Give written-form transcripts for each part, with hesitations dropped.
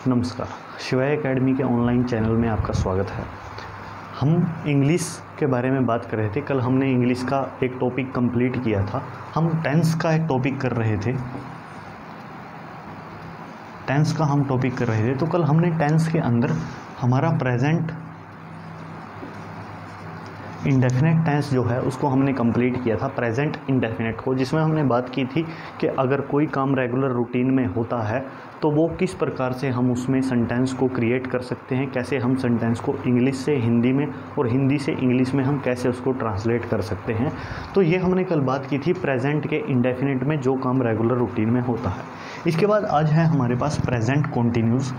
नमस्कार, शिवाय एकेडमी के ऑनलाइन चैनल में आपका स्वागत है। हम इंग्लिश के बारे में बात कर रहे थे। कल हमने इंग्लिश का एक टॉपिक कंप्लीट किया था। हम टेंस का एक टॉपिक कर रहे थे। तो कल हमने टेंस के अंदर हमारा प्रेजेंट इंडेफिनेट टेंस जो है उसको हमने कंप्लीट किया था, प्रेजेंट इंडेफिनेट को, जिसमें हमने बात की थी कि अगर कोई काम रेगुलर रूटीन में होता है तो वो किस प्रकार से हम उसमें सेंटेंस को क्रिएट कर सकते हैं, कैसे हम सेंटेंस को इंग्लिश से हिंदी में और हिंदी से इंग्लिश में हम कैसे उसको ट्रांसलेट कर सकते हैं। तो ये हमने कल बात की थी प्रेजेंट के इंडेफिनेट में जो काम रेगुलर रूटीन में होता है। इसके बाद आज है हमारे पास प्रेजेंट कॉन्टिन्यूस।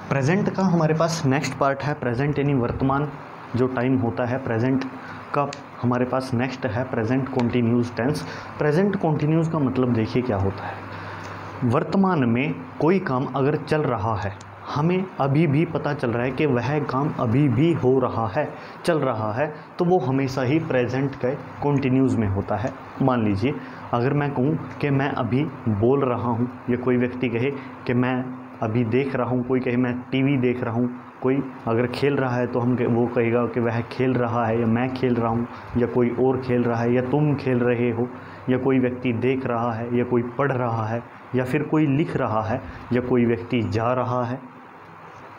प्रेजेंट का हमारे पास नेक्स्ट पार्ट है प्रेजेंट, यानी वर्तमान जो टाइम होता है प्रेजेंट का हमारे पास नेक्स्ट है present continuous tense. Present continuous का मतलब देखिए क्या होता है। वर्तमान में कोई काम अगर चल रहा है, हमें अभी भी पता चल रहा है कि वह काम अभी भी हो रहा है, चल रहा है, तो वो हमेशा ही प्रेजेंट के कॉन्टिन्यूस में होता है। मान लीजिए अगर मैं कहूँ कि मैं अभी बोल रहा हूँ, या कोई व्यक्ति कहे कि मैं अभी देख रहा हूँ, कोई कहे मैं टीवी देख रहा हूँ, कोई अगर खेल रहा है तो वो कहेगा कि वह खेल रहा है, या मैं खेल रहा हूँ, या कोई और खेल रहा है, या तुम खेल रहे हो, या कोई व्यक्ति देख रहा है, या कोई पढ़ रहा है, या फिर कोई लिख रहा है, या कोई व्यक्ति जा रहा है।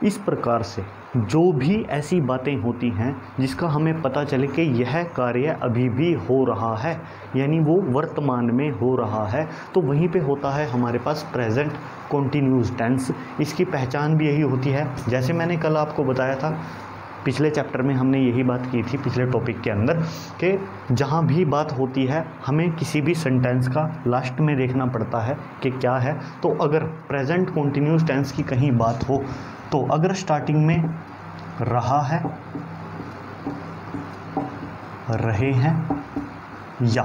इस प्रकार से जो भी ऐसी बातें होती हैं जिसका हमें पता चले कि यह कार्य अभी भी हो रहा है, यानी वो वर्तमान में हो रहा है, तो वहीं पे होता है हमारे पास प्रेजेंट कॉन्टिन्यूस टेंस। इसकी पहचान भी यही होती है, जैसे मैंने कल आपको बताया था, पिछले चैप्टर में हमने यही बात की थी पिछले टॉपिक के अंदर, कि जहाँ भी बात होती है हमें किसी भी सेंटेंस का लास्ट में देखना पड़ता है कि क्या है। तो अगर प्रेजेंट कॉन्टिन्यूस टेंस की कहीं बात हो तो अगर स्टार्टिंग में रहा है, रहे हैं या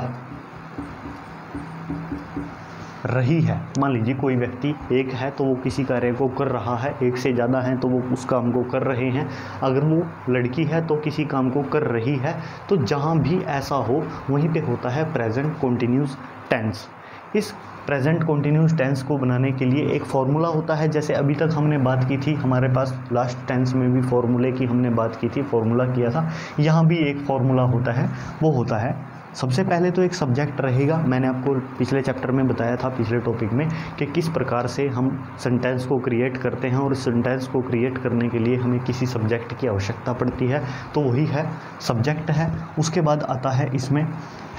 रही है, मान लीजिए कोई व्यक्ति एक है तो वो किसी कार्य को कर रहा है, एक से ज़्यादा हैं तो वो उस काम को कर रहे हैं, अगर वो लड़की है तो किसी काम को कर रही है, तो जहाँ भी ऐसा हो वहीं पे होता है प्रेजेंट कॉन्टिन्यूस टेंस। इस प्रेजेंट कॉन्टिन्यूस टेंस को बनाने के लिए एक फार्मूला होता है, जैसे अभी तक हमने बात की थी, हमारे पास लास्ट टेंस में भी फार्मूले की हमने बात की थी, फार्मूला किया था। यहाँ भी एक फार्मूला होता है, वो होता है सबसे पहले तो एक सब्जेक्ट रहेगा। मैंने आपको पिछले चैप्टर में बताया था, पिछले टॉपिक में, कि किस प्रकार से हम सेंटेंस को क्रिएट करते हैं, और इस सेंटेंस को क्रिएट करने के लिए हमें किसी सब्जेक्ट की आवश्यकता पड़ती है, तो वही है सब्जेक्ट है। उसके बाद आता है इसमें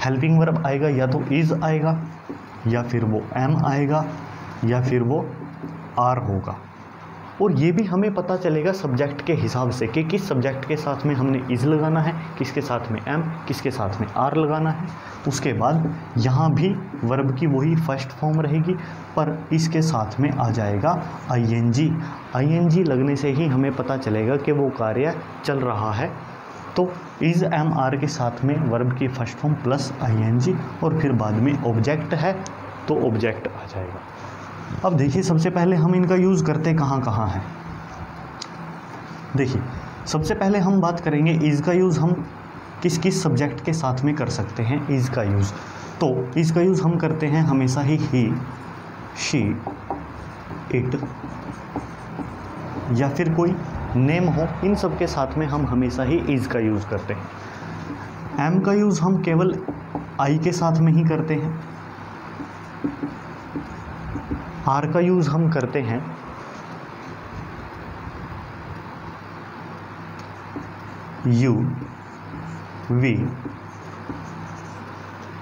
हेल्पिंग वर्ब आएगा, या तो इज़ आएगा, या फिर वो एम आएगा, या फिर वो आर होगा। और ये भी हमें पता चलेगा सब्जेक्ट के हिसाब से कि किस सब्जेक्ट के साथ में हमने इज़ लगाना है, किसके साथ में एम, किसके साथ में आर लगाना है। उसके बाद यहाँ भी वर्ब की वही फर्स्ट फॉर्म रहेगी, पर इसके साथ में आ जाएगा आईएनजी। आईएनजी लगने से ही हमें पता चलेगा कि वो कार्य चल रहा है। तो इज़ एम आर के साथ में वर्ब की फर्स्ट फॉर्म प्लस आईएनजी, और फिर बाद में ऑब्जेक्ट है तो ऑब्जेक्ट आ जाएगा। अब देखिए सबसे पहले हम इनका यूज़ करते कहाँ कहाँ हैं। देखिए सबसे पहले हम बात करेंगे इज़ का यूज़ हम किस किस सब्जेक्ट के साथ में कर सकते हैं। इज़ का यूज़, तो इज़ का यूज़ हम करते हैं हमेशा ही शी, इट, या फिर कोई नेम हो, इन सब के साथ में हम हमेशा ही इज़ का यूज़ करते हैं। एम का यूज़ हम केवल आई के साथ में ही करते हैं। आर का यूज़ हम करते हैं यू, वी,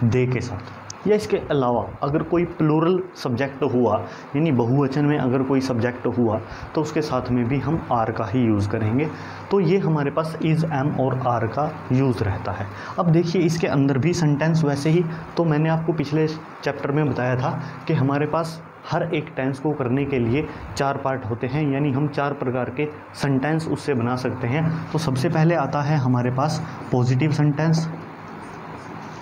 दे के साथ। या इसके अलावा अगर कोई प्लूरल सब्जेक्ट हुआ, यानी बहुवचन में अगर कोई सब्जेक्ट हुआ, तो उसके साथ में भी हम आर का ही यूज़ करेंगे। तो ये हमारे पास इज़, एम और आर का यूज़ रहता है। अब देखिए इसके अंदर भी सेंटेंस वैसे ही, तो मैंने आपको पिछले चैप्टर में बताया था कि हमारे पास हर एक टेंस को करने के लिए 4 पार्ट होते हैं, यानी हम 4 प्रकार के सेंटेंस उससे बना सकते हैं। तो सबसे पहले आता है हमारे पास पॉजिटिव सेंटेंस।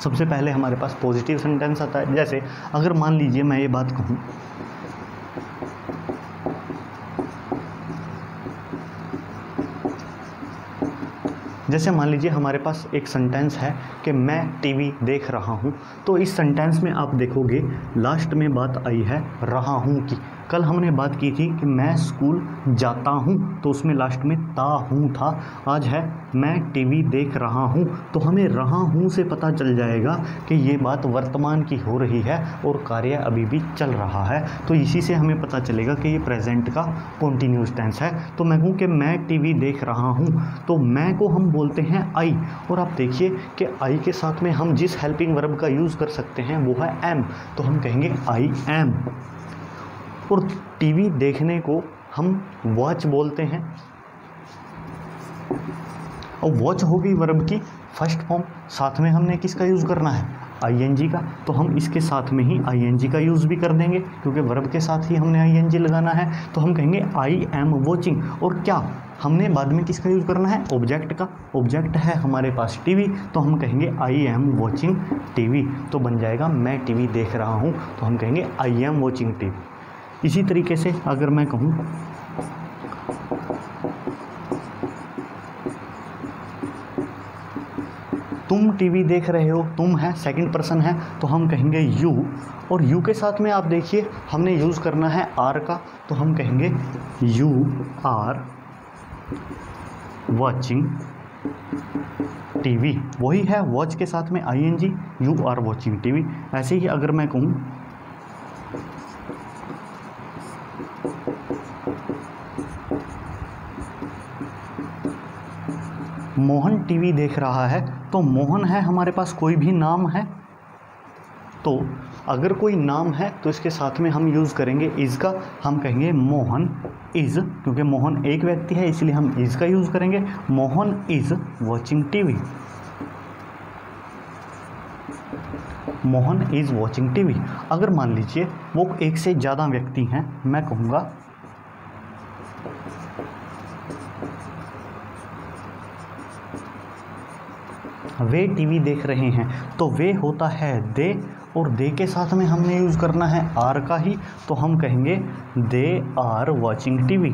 सबसे पहले हमारे पास पॉजिटिव सेंटेंस आता है। जैसे अगर मान लीजिए मैं ये बात कहूँ, जैसे मान लीजिए हमारे पास एक सेंटेंस है कि मैं टीवी देख रहा हूँ, तो इस सेंटेंस में आप देखोगे लास्ट में बात आई है रहा हूँ की। कल हमने बात की थी कि मैं स्कूल जाता हूँ, तो उसमें लास्ट में ता हूँ था। आज है मैं टीवी देख रहा हूँ, तो हमें रहा हूँ से पता चल जाएगा कि ये बात वर्तमान की हो रही है और कार्य अभी भी चल रहा है। तो इसी से हमें पता चलेगा कि ये प्रेजेंट का कॉन्टिन्यूस टेंस है। तो मैं कहूँ कि मैं टीवी देख रहा हूँ, तो मैं को हम बोलते हैं आई, और आप देखिए कि आई के साथ में हम जिस हेल्पिंग वर्ब का यूज़ कर सकते हैं वो है एम, तो हम कहेंगे आई एम। और टीवी देखने को हम वॉच बोलते हैं, और वॉच होगी वर्ब की फर्स्ट फॉर्म, साथ में हमने किसका यूज़ करना है आईएनजी का, तो हम इसके साथ में ही आईएनजी का यूज़ भी कर देंगे क्योंकि वर्ब के साथ ही हमने आईएनजी लगाना है। तो हम कहेंगे आई एम वॉचिंग, और क्या हमने बाद में किसका यूज़ करना है ऑब्जेक्ट का, ऑब्जेक्ट है हमारे पास टीवी, तो हम कहेंगे आई एम वॉचिंग टीवी। तो बन जाएगा मैं टीवी देख रहा हूँ, तो हम कहेंगे आई एम वॉचिंग टीवी। इसी तरीके से अगर मैं कहूँ तुम टीवी देख रहे हो, तुम है सेकंड पर्सन है, तो हम कहेंगे यू, और यू के साथ में आप देखिए हमने यूज़ करना है आर का, तो हम कहेंगे यू आर वॉचिंग टीवी। वही है वॉच के साथ में ING, you are watching TV. ऐसे ही अगर मैं कहूँ मोहन टीवी देख रहा है, तो मोहन है हमारे पास कोई भी नाम है, तो अगर कोई नाम है तो इसके साथ में हम यूज़ करेंगे इज़ का, हम कहेंगे मोहन इज़, क्योंकि मोहन एक व्यक्ति है इसलिए हम इज़ का यूज़ करेंगे। Mohan is watching TV, Mohan is watching TV. अगर मान लीजिए वो एक से ज़्यादा व्यक्ति हैं, मैं कहूँगा वे टीवी देख रहे हैं, तो वे होता है दे, और दे के साथ में हमने यूज़ करना है आर का ही, तो हम कहेंगे they are watching TV,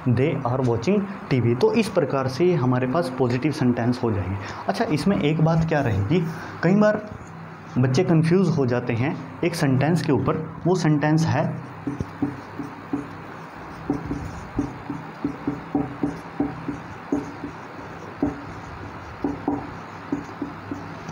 they are watching TV. तो इस प्रकार से ये हमारे पास पॉजिटिव सेंटेंस हो जाएंगे। अच्छा, इसमें एक बात क्या रहेगी, कई बार बच्चे कंफ्यूज हो जाते हैं एक सेंटेंस के ऊपर, वो सेंटेंस है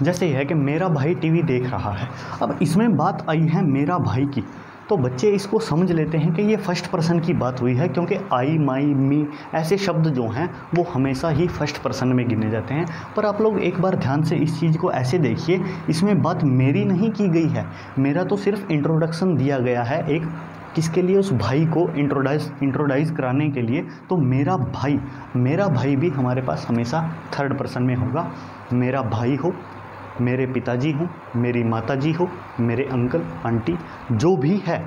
जैसे यह है कि मेरा भाई टीवी देख रहा है। अब इसमें बात आई है मेरा भाई की, तो बच्चे इसको समझ लेते हैं कि ये फर्स्ट पर्सन की बात हुई है, क्योंकि आई, माई, मी ऐसे शब्द जो हैं वो हमेशा ही फर्स्ट पर्सन में गिने जाते हैं। पर आप लोग एक बार ध्यान से इस चीज़ को ऐसे देखिए, इसमें बात मेरी नहीं की गई है, मेरा तो सिर्फ इंट्रोडक्शन दिया गया है एक, किसके लिए, उस भाई को इंट्रोडाइज कराने के लिए। तो मेरा भाई भी हमारे पास हमेशा थर्ड पर्सन में होगा। मेरा भाई हो, मेरे पिताजी हों, मेरी माताजी हो, मेरे अंकल आंटी, जो भी है,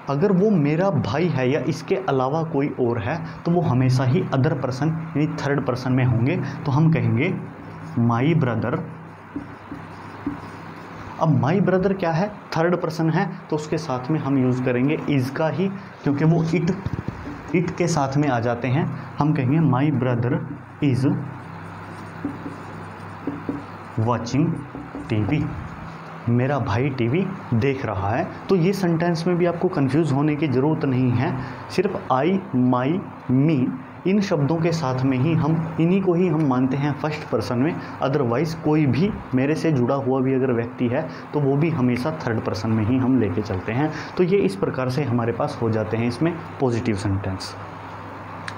अगर वो मेरा भाई है या इसके अलावा कोई और है तो वो हमेशा ही अदर पर्सन यानी थर्ड पर्सन में होंगे। तो हम कहेंगे माई ब्रदर। अब माई ब्रदर क्या है, थर्ड पर्सन है, तो उसके साथ में हम यूज़ करेंगे इज़ का ही, क्योंकि वो इट के साथ में आ जाते हैं। हम कहेंगे my brother is watching TV, मेरा भाई टीवी देख रहा है। तो ये सेंटेंस में भी आपको कंफ्यूज होने की ज़रूरत नहीं है, सिर्फ आई, माई, मी इन शब्दों के साथ में ही इन्हीं को ही हम मानते हैं फर्स्ट पर्सन में। अदरवाइज़ कोई भी मेरे से जुड़ा हुआ भी अगर व्यक्ति है तो वो भी हमेशा थर्ड पर्सन में ही हम लेके चलते हैं। तो ये इस प्रकार से हमारे पास हो जाते हैं इसमें पॉजिटिव सेंटेंस।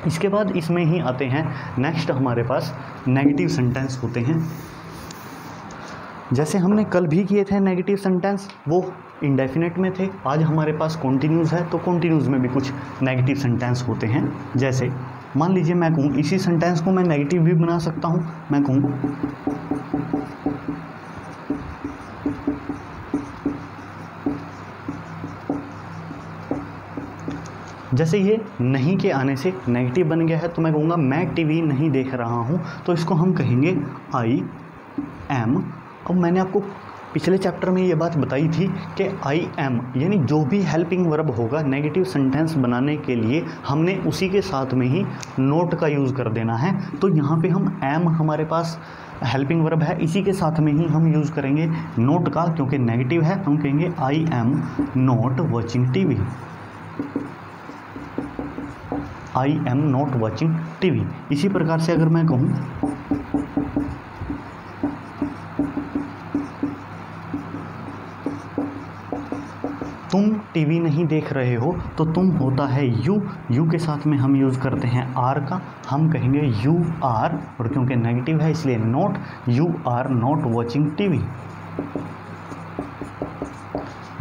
इसके बाद इसमें ही आते हैं नेक्स्ट हमारे पास नेगेटिव सेंटेंस होते हैं। जैसे हमने कल भी किए थे नेगेटिव सेंटेंस, वो इंडेफिनेट में थे, आज हमारे पास कॉन्टिन्यूज़ है, तो कॉन्टिन्यूज़ में भी कुछ नेगेटिव सेंटेंस होते हैं। जैसे मान लीजिए मैं कहूँ, इसी सेंटेंस को मैं नेगेटिव भी बना सकता हूँ। मैं कहूँ जैसे ये नहीं के आने से नेगेटिव बन गया है, तो मैं कहूँगा मैं टीवी नहीं देख रहा हूँ, तो इसको हम कहेंगे आई एम। अब मैंने आपको पिछले चैप्टर में ये बात बताई थी कि आई एम यानी जो भी हेल्पिंग वर्ब होगा नेगेटिव सेंटेंस बनाने के लिए हमने उसी के साथ में ही नोट का यूज़ कर देना है। तो यहाँ पे हम एम हमारे पास हेल्पिंग वर्ब है, इसी के साथ में ही हम यूज़ करेंगे नोट का, क्योंकि नेगेटिव है। हम कहेंगे I am not watching TV, I am not watching TV. इसी प्रकार से अगर मैं कहूँ तुम टीवी नहीं देख रहे हो, तो तुम होता है यू, यू के साथ में हम यूज़ करते हैं आर का, हम कहेंगे यू आर, और क्योंकि नेगेटिव है इसलिए not, you are not watching TV,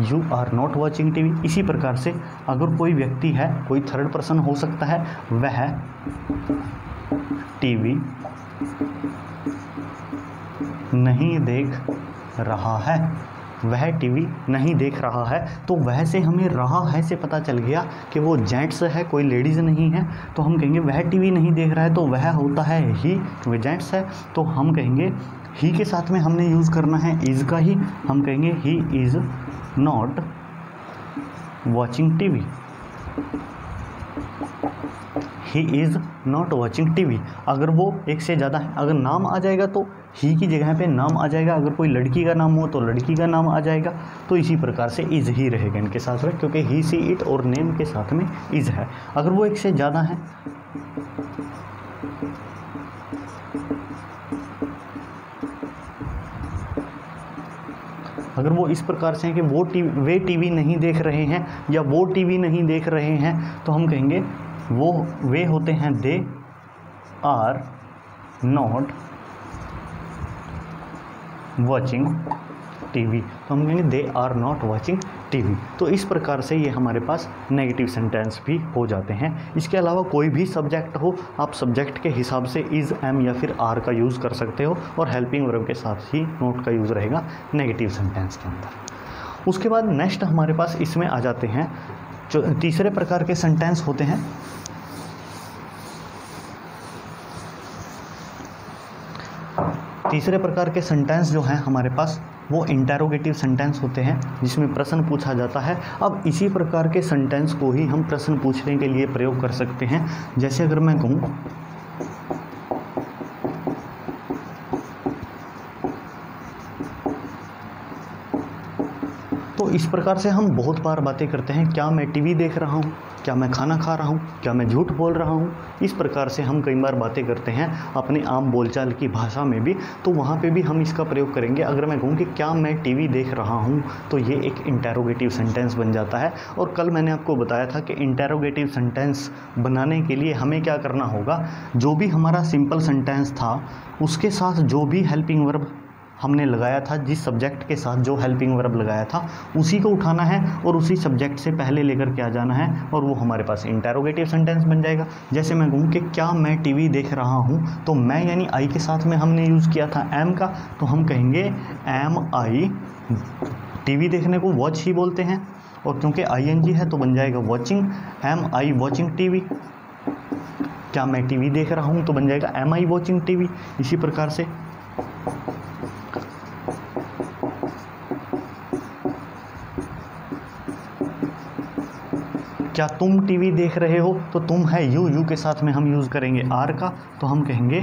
you are not watching TV. इसी प्रकार से अगर कोई व्यक्ति है, कोई थर्ड पर्सन हो सकता है, वह टीवी नहीं देख रहा है, वह टीवी नहीं देख रहा है, तो वह से हमें रहा है से पता चल गया कि वो जेंट्स है, कोई लेडीज़ नहीं है। तो हम कहेंगे वह टीवी नहीं देख रहा है, तो वह होता है ही, वह जेंट्स है, तो हम कहेंगे ही के साथ में हमने यूज़ करना है इज़ का ही, हम कहेंगे he is not watching TV, he is not watching TV. अगर वो एक से ज़्यादा है, अगर नाम आ जाएगा तो ही की जगह पे नाम आ जाएगा, अगर कोई लड़की का नाम हो तो लड़की का नाम आ जाएगा। तो इसी प्रकार से इज़ ही रहेगा इनके साथ में, क्योंकि ही सी इट और नेम के साथ में इज़ है। अगर वो एक से ज़्यादा है, अगर वो इस प्रकार से हैं कि वे टीवी नहीं देख रहे हैं या वो टीवी नहीं देख रहे हैं, तो हम कहेंगे वे होते हैं they are not watching TV, तो हम कहेंगे they are not watching TV. तो इस प्रकार से ये हमारे पास नेगेटिव सेंटेंस भी हो जाते हैं। इसके अलावा कोई भी सब्जेक्ट हो, आप सब्जेक्ट के हिसाब से इज़, एम या फिर आर का यूज़ कर सकते हो, और हेल्पिंग वर्ब के साथ ही नोट का यूज़ रहेगा नेगेटिव सेंटेंस के अंदर। उसके बाद नेक्स्ट हमारे पास इसमें आ जाते हैं जो तीसरे प्रकार के सेंटेंस होते हैं। तीसरे प्रकार के सेंटेंस जो हैं हमारे पास वो इंटेरोगेटिव सेंटेंस होते हैं, जिसमें प्रश्न पूछा जाता है। अब इसी प्रकार के सेंटेंस को ही हम प्रश्न पूछने के लिए प्रयोग कर सकते हैं। जैसे अगर मैं कहूँ तो इस प्रकार से हम बहुत बार बातें करते हैं, क्या मैं टीवी देख रहा हूँ, क्या मैं खाना खा रहा हूँ, क्या मैं झूठ बोल रहा हूँ। इस प्रकार से हम कई बार बातें करते हैं अपने आम बोलचाल की भाषा में भी, तो वहाँ पे भी हम इसका प्रयोग करेंगे। अगर मैं कहूँ कि क्या मैं टीवी देख रहा हूँ, तो ये एक इंटेरोगेटिव सेंटेंस बन जाता है। और कल मैंने आपको बताया था कि इंटेरोगेटिव सेंटेंस बनाने के लिए हमें क्या करना होगा, जो भी हमारा सिंपल सेंटेंस था उसके साथ जो भी हेल्पिंग वर्ब हमने लगाया था, जिस सब्जेक्ट के साथ जो हेल्पिंग वर्ब लगाया था उसी को उठाना है और उसी सब्जेक्ट से पहले लेकर के आ जाना है, और वो हमारे पास इंटेरोगेटिव सेंटेंस बन जाएगा। जैसे मैं कहूँ कि क्या मैं टीवी देख रहा हूँ, तो मैं यानी आई के साथ में हमने यूज़ किया था एम का, तो हम कहेंगे एम आई, टीवी देखने को वॉच ही बोलते हैं, और क्योंकि ING है तो बन जाएगा वॉचिंग, एम आई वॉचिंग टीवी। क्या मैं टीवी देख रहा हूँ तो बन जाएगा एम आई वॉचिंग टीवी। इसी प्रकार से क्या तुम टीवी देख रहे हो, तो तुम है यू, यू के साथ में हम यूज़ करेंगे आर का, तो हम कहेंगे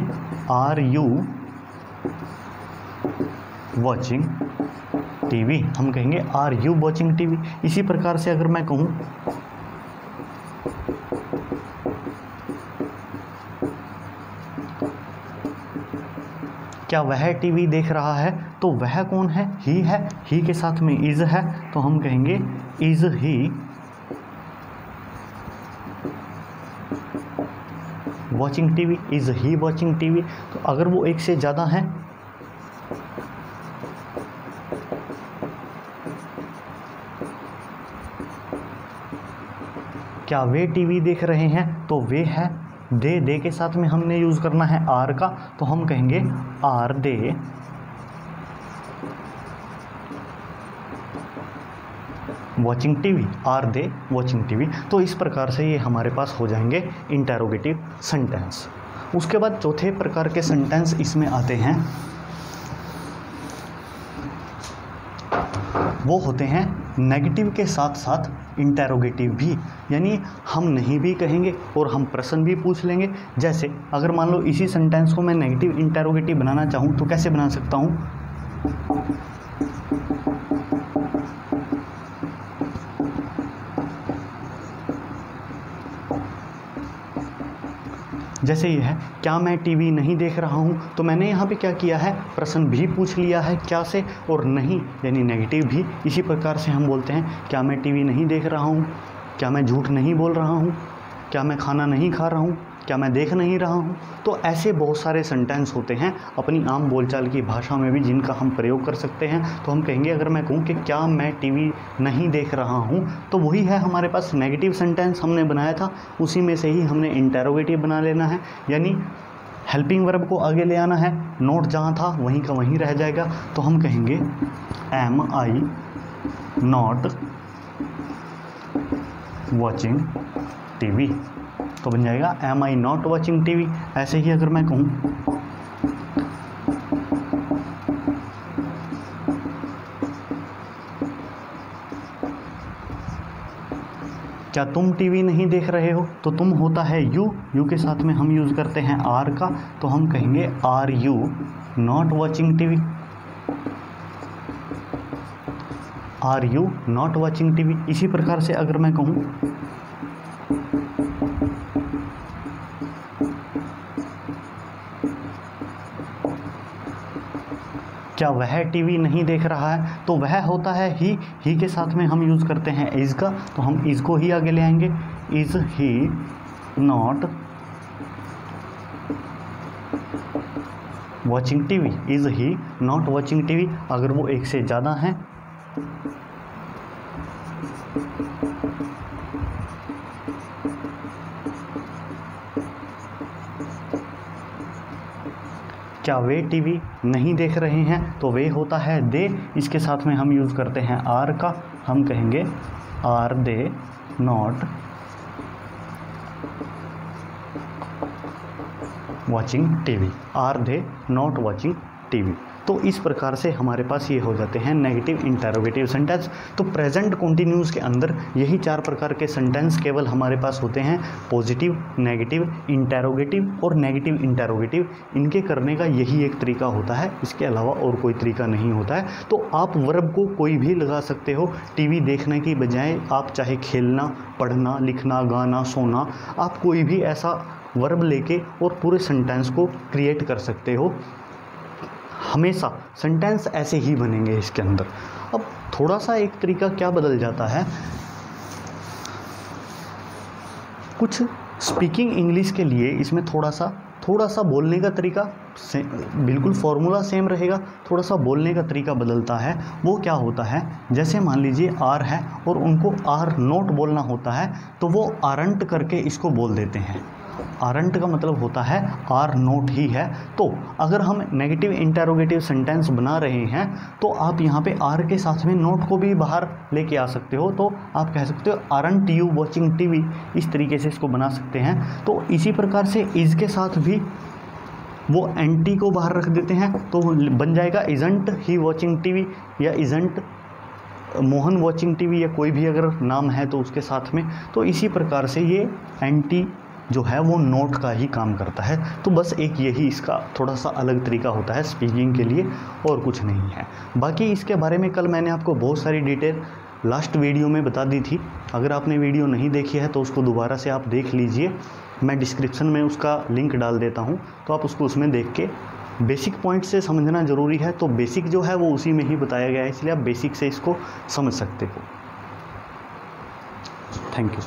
आर यू वॉचिंग टीवी, हम कहेंगे आर यू वॉचिंग टीवी। इसी प्रकार से अगर मैं कहूँ क्या वह टीवी देख रहा है, तो वह कौन है, है, ही के साथ में इज़ है, तो हम कहेंगे is he watching TV, is he watching TV. तो अगर वो एक से ज़्यादा हैं, क्या वे टीवी देख रहे हैं, तो वे है, दे के साथ में हमने यूज़ करना है आर का, तो हम कहेंगे are they watching TV, are they watching TV. तो इस प्रकार से ये हमारे पास हो जाएंगे इंटेरोगेटिव सेंटेंस। उसके बाद चौथे प्रकार के सेंटेंस इसमें आते हैं वो होते हैं नेगेटिव के साथ साथ इंटेरोगेटिव भी, यानी हम नहीं भी कहेंगे और हम प्रश्न भी पूछ लेंगे। जैसे अगर मान लो इसी सेंटेंस को मैं नेगेटिव इंटेरोगेटिव बनाना चाहूँ तो कैसे बना सकता हूँ? जैसे ये है, क्या मैं टीवी नहीं देख रहा हूँ, तो मैंने यहाँ पे क्या किया है, प्रश्न भी पूछ लिया है क्या से, और नहीं यानी नेगेटिव भी। इसी प्रकार से हम बोलते हैं क्या मैं टीवी नहीं देख रहा हूँ, क्या मैं झूठ नहीं बोल रहा हूँ, क्या मैं खाना नहीं खा रहा हूँ, क्या मैं देख नहीं रहा हूँ। तो ऐसे बहुत सारे सेंटेंस होते हैं अपनी आम बोलचाल की भाषा में भी जिनका हम प्रयोग कर सकते हैं। तो हम कहेंगे, अगर मैं कहूँ कि क्या मैं टीवी नहीं देख रहा हूँ, तो वही है हमारे पास नेगेटिव सेंटेंस हमने बनाया था, उसी में से ही हमने इंटेरोगेटिव बना लेना है, यानी हेल्पिंग वर्ब को आगे ले आना है, नोट जहाँ था वहीं का वहीं रह जाएगा। तो हम कहेंगे am I not watching TV, तो बन जाएगा am I not watching TV. ऐसे ही अगर मैं कहूँ क्या तुम टीवी नहीं देख रहे हो, तो तुम होता है यू, यू के साथ में हम यूज़ करते हैं आर का, तो हम कहेंगे are you not watching TV, are you not watching TV. इसी प्रकार से अगर मैं कहूँ क्या वह टीवी नहीं देख रहा है, तो वह होता है ही के साथ में हम यूज़ करते हैं इज़ का, तो हम इज़ को ही आगे ले आएंगे, is he not watching TV, is he not watching TV. अगर वो एक से ज़्यादा हैं क्या वे टीवी नहीं देख रहे हैं, तो वे होता है दे, इसके साथ में हम यूज़ करते हैं आर का, हम कहेंगे are they not watching TV, are they not watching TV. तो इस प्रकार से हमारे पास ये हो जाते हैं नेगेटिव इंटेरोगेटिव सेंटेंस। तो प्रेजेंट कंटिन्यूस के अंदर यही 4 प्रकार के सेंटेंस केवल हमारे पास होते हैं, पॉजिटिव, नेगेटिव, इंटेरोगेटिव और नेगेटिव इंटेरोगेटिव। इनके करने का यही एक तरीका होता है, इसके अलावा और कोई तरीका नहीं होता है। तो आप वर्ब को कोई भी लगा सकते हो, टीवी देखने की बजाय आप चाहे खेलना, पढ़ना, लिखना, गाना, सोना, आप कोई भी ऐसा वर्ब लेके और पूरे सेंटेंस को क्रिएट कर सकते हो। हमेशा सेंटेंस ऐसे ही बनेंगे इसके अंदर। अब थोड़ा सा एक तरीका क्या बदल जाता है, कुछ स्पीकिंग इंग्लिश के लिए इसमें थोड़ा सा बोलने का तरीका बिल्कुल फॉर्मूला सेम रहेगा, थोड़ा सा बोलने का तरीका बदलता है। वो क्या होता है, जैसे मान लीजिए आर है और उनको आर नोट बोलना होता है, तो वो आरंट करके इसको बोल देते हैं। आरंट का मतलब होता है आर नोट ही है। तो अगर हम नेगेटिव इंटेरोगेटिव सेंटेंस बना रहे हैं तो आप यहाँ पे आर के साथ में नोट को भी बाहर लेके आ सकते हो। तो आप कह सकते हो आरंट यू वॉचिंग टीवी, इस तरीके से इसको बना सकते हैं। तो इसी प्रकार से इज़ के साथ भी वो एंटी को बाहर रख देते हैं, तो बन जाएगा इजंट ही वॉचिंग टीवी या इजंट मोहन वॉचिंग टीवी, या कोई भी अगर नाम है तो उसके साथ में। तो इसी प्रकार से ये एंटी जो है वो नोट का ही काम करता है। तो बस एक यही इसका थोड़ा सा अलग तरीका होता है स्पीकिंग के लिए, और कुछ नहीं है। बाकी इसके बारे में कल मैंने आपको बहुत सारी डिटेल लास्ट वीडियो में बता दी थी। अगर आपने वीडियो नहीं देखी है तो उसको दोबारा से आप देख लीजिए, मैं डिस्क्रिप्शन में उसका लिंक डाल देता हूँ, तो आप उसको उसमें देख के बेसिक पॉइंट से समझना ज़रूरी है। तो बेसिक जो है वो उसी में ही बताया गया है, इसलिए आप बेसिक से इसको समझ सकते हो। Thank you.